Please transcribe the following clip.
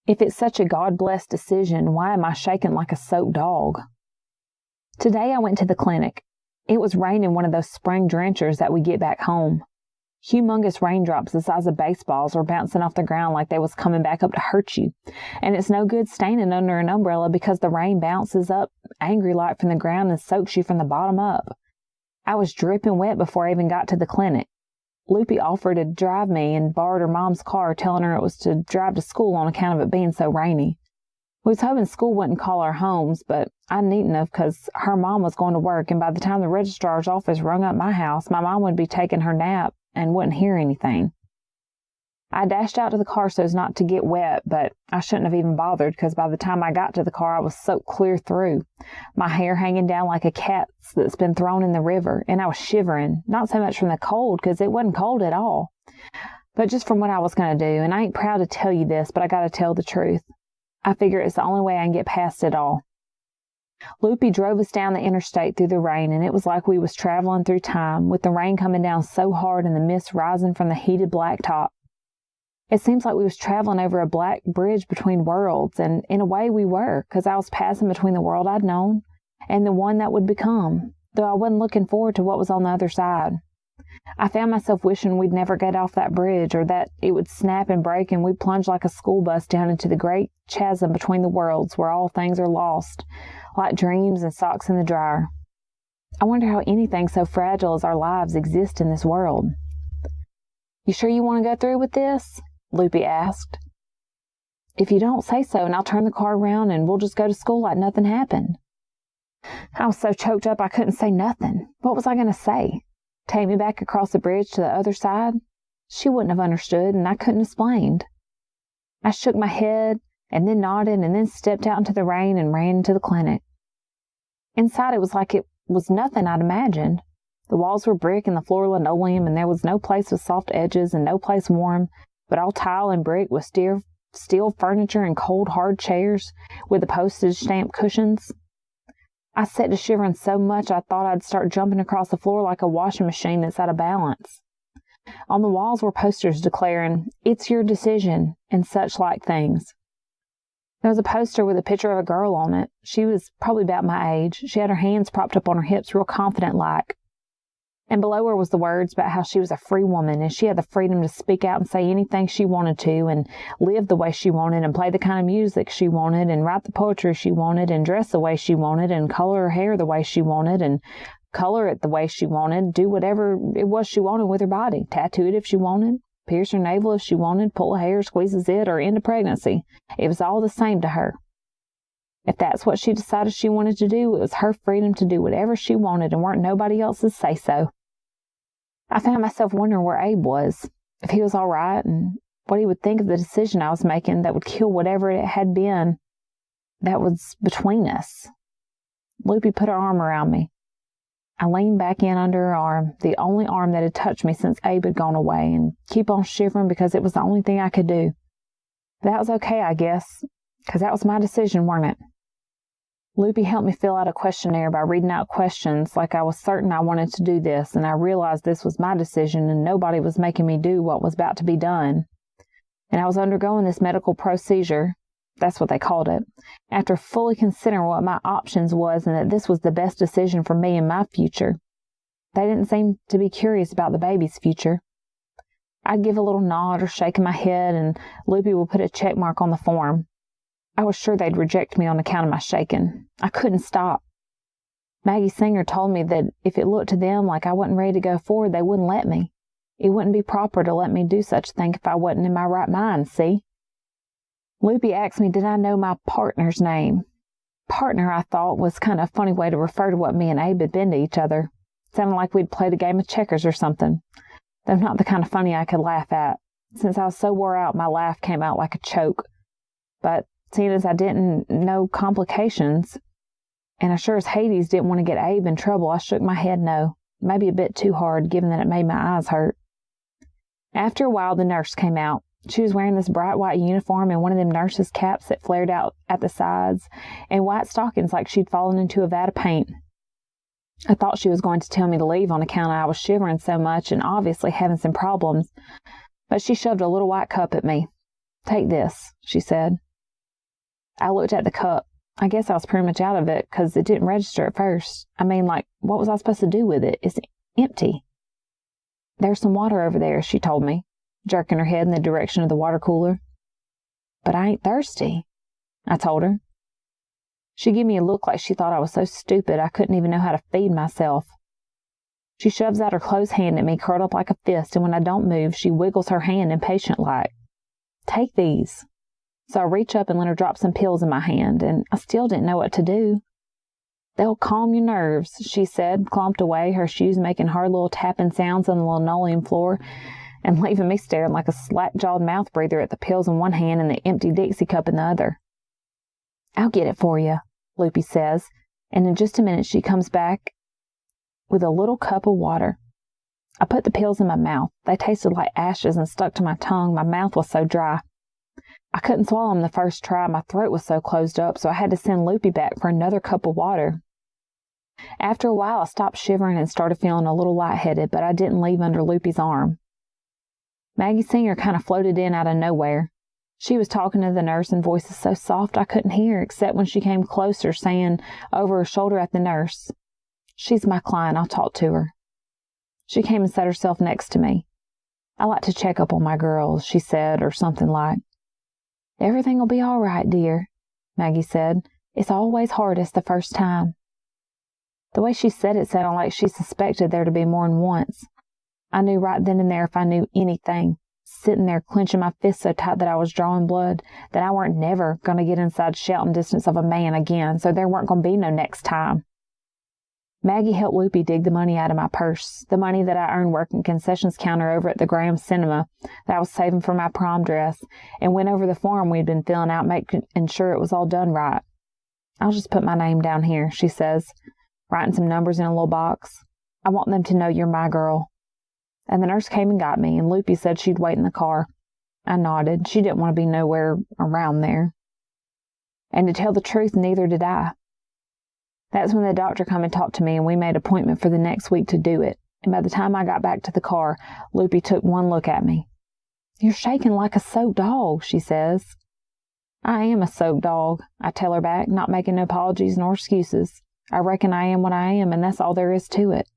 If it's such a God-blessed decision, why am I shaking like a soaked dog? Today I went to the clinic. It was raining one of those spring drenchers that we get back home. Humongous raindrops the size of baseballs were bouncing off the ground like they was coming back up to hurt you. And it's no good standing under an umbrella because the rain bounces up angry like from the ground and soaks you from the bottom up. I was dripping wet before I even got to the clinic. Loopy offered to drive me and borrowed her mom's car, telling her it was to drive to school on account of it being so rainy. We was hoping school wouldn't call our homes, but I needn't have because her mom was going to work, and by the time the registrar's office rung up my house, my mom would be taking her nap and wouldn't hear anything. I dashed out to the car so as not to get wet, but I shouldn't have even bothered because by the time I got to the car, I was soaked clear through, my hair hanging down like a cat's that's been thrown in the river, and I was shivering, not so much from the cold because it wasn't cold at all, but just from what I was going to do. And I ain't proud to tell you this, but I got to tell the truth. I figure it's the only way I can get past it all. Loopy drove us down the interstate through the rain, and it was like we was traveling through time, with the rain coming down so hard and the mist rising from the heated blacktop. It seems like we was traveling over a black bridge between worlds, and in a way we were, because I was passing between the world I'd known and the one that would become, though I wasn't looking forward to what was on the other side. I found myself wishing we'd never get off that bridge, or that it would snap and break and we'd plunge like a school bus down into the great chasm between the worlds where all things are lost, like dreams and socks in the dryer. I wonder how anything so fragile as our lives exists in this world. "You sure you want to go through with this?" Loopy asked. "If you don't, say so, and I'll turn the car around and we'll just go to school like nothing happened." I was so choked up I couldn't say nothing. What was I going to say? Take me back across the bridge to the other side? She wouldn't have understood, and I couldn't have explained. I shook my head, and then nodded, and then stepped out into the rain and ran into the clinic. Inside it was like it was nothing I'd imagined. The walls were brick and the floor linoleum, and there was no place with soft edges and no place warm, but all tile and brick with steel furniture and cold, hard chairs with the postage stamp cushions. I set to shivering so much I thought I'd start jumping across the floor like a washing machine that's out of balance. On the walls were posters declaring, "It's your decision," and such like things. There was a poster with a picture of a girl on it. She was probably about my age. She had her hands propped up on her hips real confident-like. And below her was the words about how she was a free woman and she had the freedom to speak out and say anything she wanted to and live the way she wanted and play the kind of music she wanted and write the poetry she wanted and dress the way she wanted and color her hair the way she wanted and color it the way she wanted, do whatever it was she wanted with her body, tattoo it if she wanted, pierce her navel if she wanted, pull a hair, squeeze a zit, or end a pregnancy. It was all the same to her. If that's what she decided she wanted to do, it was her freedom to do whatever she wanted and weren't nobody else's say-so. I found myself wondering where Abe was, if he was all right, and what he would think of the decision I was making that would kill whatever it had been that was between us. Loopy put her arm around me. I leaned back in under her arm, the only arm that had touched me since Abe had gone away, and keep on shivering because it was the only thing I could do. That was okay, I guess, because that was my decision, weren't it? Loopy helped me fill out a questionnaire by reading out questions like I was certain I wanted to do this, and I realized this was my decision and nobody was making me do what was about to be done. And I was undergoing this medical procedure, that's what they called it, after fully considering what my options was and that this was the best decision for me and my future. They didn't seem to be curious about the baby's future. I'd give a little nod or shake my head, and Loopy would put a check mark on the form. I was sure they'd reject me on account of my shaking. I couldn't stop. Maggie Singer told me that if it looked to them like I wasn't ready to go forward, they wouldn't let me. It wouldn't be proper to let me do such a thing if I wasn't in my right mind, see? Loopy asked me did I know my partner's name. Partner, I thought, was kind of a funny way to refer to what me and Abe had been to each other. Sounded like we'd played a game of checkers or something, though not the kind of funny I could laugh at. Since I was so wore out, my laugh came out like a choke. But seeing as I didn't know complications, and I sure as Hades didn't want to get Abe in trouble, I shook my head no, maybe a bit too hard, given that it made my eyes hurt. After a while, the nurse came out. She was wearing this bright white uniform and one of them nurses' caps that flared out at the sides, and white stockings like she'd fallen into a vat of paint. I thought she was going to tell me to leave on account I was shivering so much and obviously having some problems, but she shoved a little white cup at me. "Take this," she said. I looked at the cup. I guess I was pretty much out of it because it didn't register at first. I mean, like, what was I supposed to do with it? It's empty. There's some water over there, she told me, jerking her head in the direction of the water cooler. But I ain't thirsty, I told her. She gave me a look like she thought I was so stupid I couldn't even know how to feed myself. She shoves out her closed hand at me, curled up like a fist, and when I don't move, she wiggles her hand impatient-like. Take these. So I reach up and let her drop some pills in my hand, and I still didn't know what to do. They'll calm your nerves, she said, clomped away, her shoes making hard little tapping sounds on the linoleum floor, and leaving me staring like a slack-jawed mouth breather at the pills in one hand and the empty Dixie cup in the other. I'll get it for you, Loopy says, and in just a minute she comes back with a little cup of water. I put the pills in my mouth. They tasted like ashes and stuck to my tongue. My mouth was so dry. I couldn't swallow them the first try. My throat was so closed up, so I had to send Loopy back for another cup of water. After a while, I stopped shivering and started feeling a little lightheaded, but I didn't leave under Loopy's arm. Maggie Singer kind of floated in out of nowhere. She was talking to the nurse in voices so soft I couldn't hear, except when she came closer, saying over her shoulder at the nurse, "She's my client. I'll talk to her." She came and sat herself next to me. "I like to check up on my girls," she said, or something like. "Everything'll be all right, dear," Maggie said. "It's always hardest the first time." The way she said it sounded like she suspected there to be more than once. I knew right then and there if I knew anything, sitting there clenching my fist so tight that I was drawing blood, that I weren't never going to get inside shouting distance of a man again, so there weren't going to be no next time. Maggie helped Loopy dig the money out of my purse, the money that I earned working concessions counter over at the Graham Cinema that I was saving for my prom dress, and went over the form we'd been filling out, making sure it was all done right. "I'll just put my name down here," she says, writing some numbers in a little box. "I want them to know you're my girl." And the nurse came and got me, and Loopy said she'd wait in the car. I nodded. She didn't want to be nowhere around there. And to tell the truth, neither did I. That's when the doctor come and talked to me, and we made an appointment for the next week to do it. And by the time I got back to the car, Loopy took one look at me. "You're shaking like a soaked dog," she says. "I am a soaked dog," I tell her back, not making no apologies nor excuses. "I reckon I am what I am, and that's all there is to it."